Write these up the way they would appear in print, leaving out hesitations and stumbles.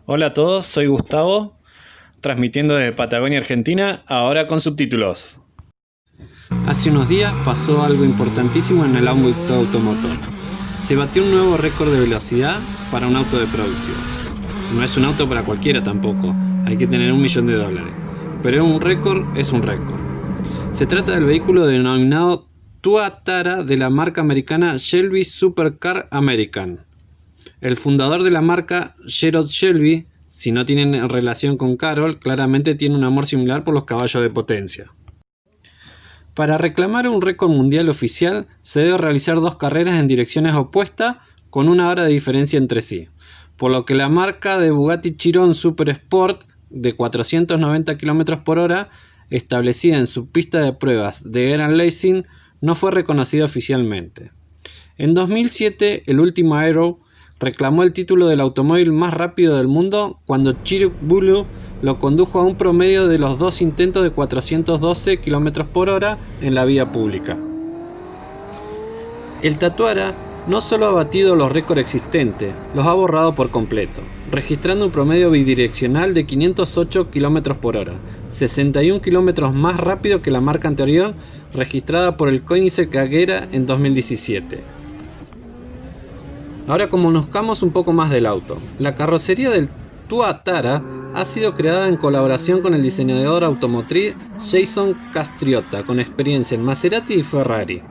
Hola a todos, soy Gustavo, transmitiendo desde Patagonia, Argentina, ahora con subtítulos. Hace unos días pasó algo importantísimo en el ámbito automotor. Se batió un nuevo récord de velocidad para un auto de producción. No es un auto para cualquiera tampoco, hay que tener $1 millón. Pero un récord es un récord. Se trata del vehículo denominado Tuatara de la marca americana Shelby Supercar American. El fundador de la marca, Gerald Shelby, si no tienen relación con Carroll, claramente tiene un amor similar por los caballos de potencia. Para reclamar un récord mundial oficial, se debe realizar 2 carreras en direcciones opuestas con 1 hora de diferencia entre sí, por lo que la marca de Bugatti Chiron Super Sport de 490 km por hora, establecida en su pista de pruebas de Grand Racing, no fue reconocida oficialmente. En 2007, el último Aero reclamó el título del automóvil más rápido del mundo cuando Chirrut Bulu lo condujo a un promedio de los 2 intentos de 412 km por hora en la vía pública. El Tatuara no solo ha batido los récords existentes, los ha borrado por completo, registrando un promedio bidireccional de 508 km por hora, 61 km más rápido que la marca anterior registrada por el Koenigsegg Agera en 2017. Ahora conozcamos un poco más del auto. La carrocería del Tuatara ha sido creada en colaboración con el diseñador automotriz Jason Castriota, con experiencia en Maserati y Ferrari.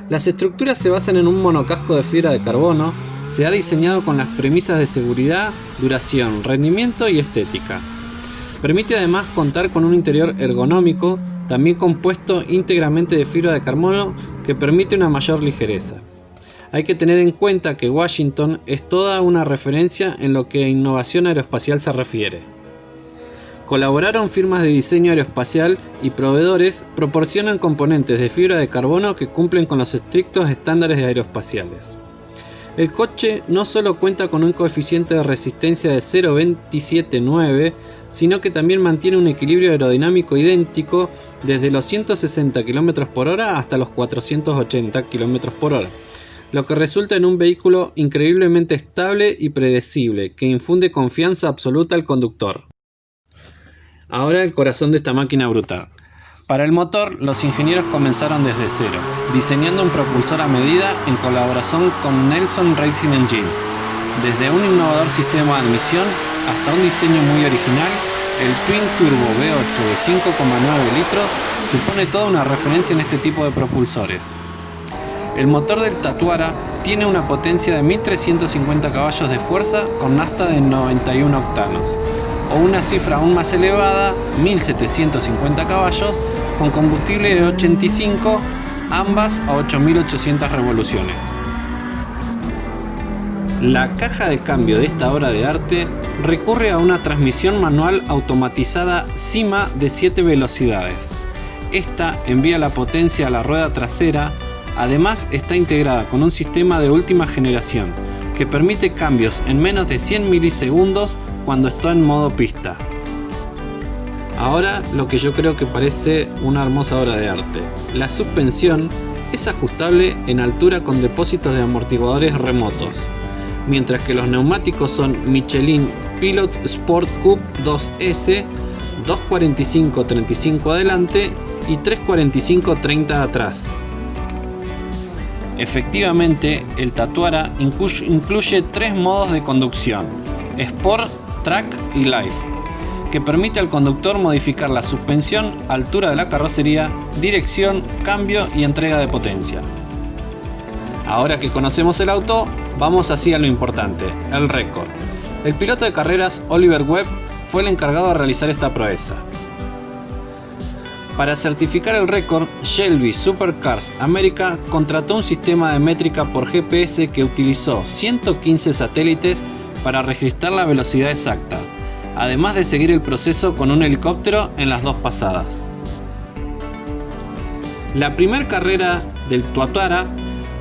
Las estructuras se basan en un monocasco de fibra de carbono. Se ha diseñado con las premisas de seguridad, duración, rendimiento y estética. Permite además contar con un interior ergonómico, también compuesto íntegramente de fibra de carbono, que permite una mayor ligereza. Hay que tener en cuenta que Washington es toda una referencia en lo que a innovación aeroespacial se refiere. Colaboraron firmas de diseño aeroespacial y proveedores proporcionan componentes de fibra de carbono que cumplen con los estrictos estándares aeroespaciales. El coche no solo cuenta con un coeficiente de resistencia de 0.279, sino que también mantiene un equilibrio aerodinámico idéntico desde los 160 km por hora hasta los 480 km por hora. Lo que resulta en un vehículo increíblemente estable y predecible, que infunde confianza absoluta al conductor. Ahora el corazón de esta máquina brutal. Para el motor, los ingenieros comenzaron desde cero, diseñando un propulsor a medida en colaboración con Nelson Racing Engines. Desde un innovador sistema de admisión hasta un diseño muy original, el Twin Turbo V8 de 5,9 litros supone toda una referencia en este tipo de propulsores. El motor del Tatuara tiene una potencia de 1350 caballos de fuerza con nafta de 91 octanos, o una cifra aún más elevada, 1750 caballos, con combustible de 85, ambas a 8800 revoluciones. La caja de cambio de esta obra de arte recurre a una transmisión manual automatizada CIMA de 7 velocidades. Esta envía la potencia a la rueda trasera. Además está integrada con un sistema de última generación que permite cambios en menos de 100 milisegundos cuando está en modo pista. Ahora lo que yo creo que parece una hermosa obra de arte. La suspensión es ajustable en altura con depósitos de amortiguadores remotos, mientras que los neumáticos son Michelin Pilot Sport Coupe 2S, 245/35 adelante y 345/30 atrás. Efectivamente, el Tatuara incluye 3 modos de conducción: Sport, Track y Life, que permite al conductor modificar la suspensión, altura de la carrocería, dirección, cambio y entrega de potencia. Ahora que conocemos el auto, vamos así a lo importante, el récord. El piloto de carreras Oliver Webb fue el encargado de realizar esta proeza. Para certificar el récord, Shelby Supercars America contrató un sistema de métrica por GPS que utilizó 115 satélites para registrar la velocidad exacta, además de seguir el proceso con un helicóptero en las 2 pasadas. La primera carrera del Tatuara,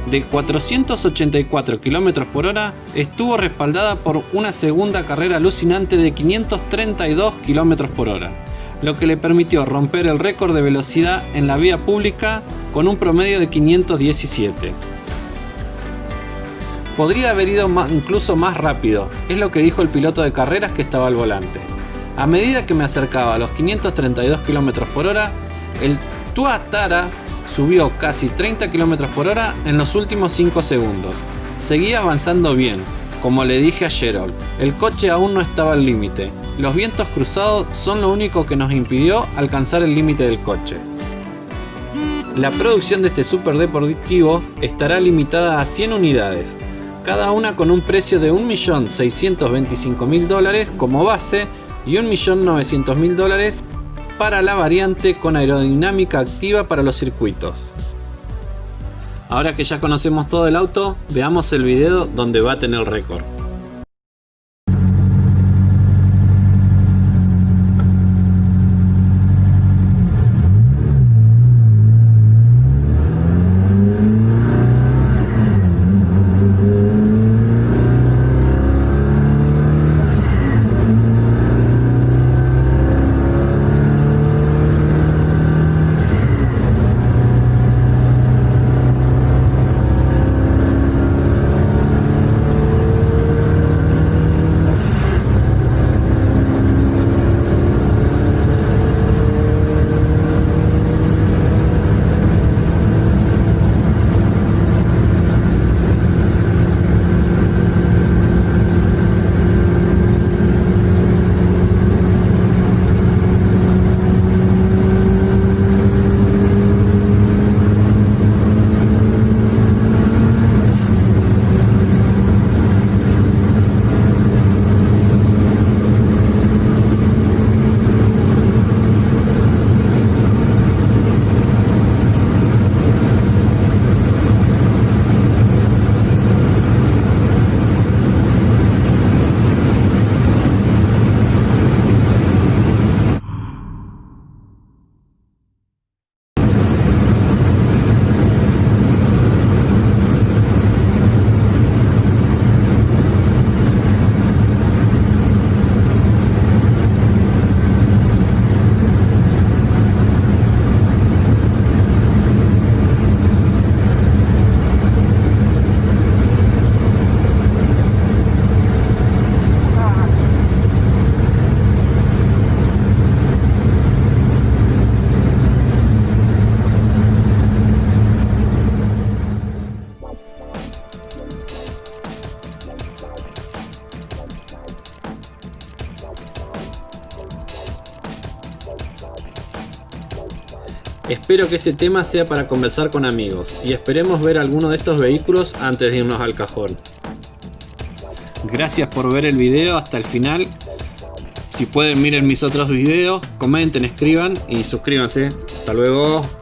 de 484 km por hora, estuvo respaldada por una segunda carrera alucinante de 532 km por hora, lo que le permitió romper el récord de velocidad en la vía pública con un promedio de 517. Podría haber ido incluso más rápido, es lo que dijo el piloto de carreras que estaba al volante. A medida que me acercaba a los 532 km por hora, el Tuatara subió casi 30 km por hora en los últimos 5 segundos. Seguía avanzando bien, como le dije a Gerald, el coche aún no estaba al límite. Los vientos cruzados son lo único que nos impidió alcanzar el límite del coche. La producción de este superdeportivo estará limitada a 100 unidades, cada una con un precio de $1.625.000 como base y $1.900.000 para la variante con aerodinámica activa para los circuitos. Ahora que ya conocemos todo el auto, veamos el video donde baten el récord. Espero que este tema sea para conversar con amigos y esperemos ver alguno de estos vehículos antes de irnos al cajón. Gracias por ver el video hasta el final. Si pueden, miren mis otros videos, comenten, escriban y suscríbanse. Hasta luego.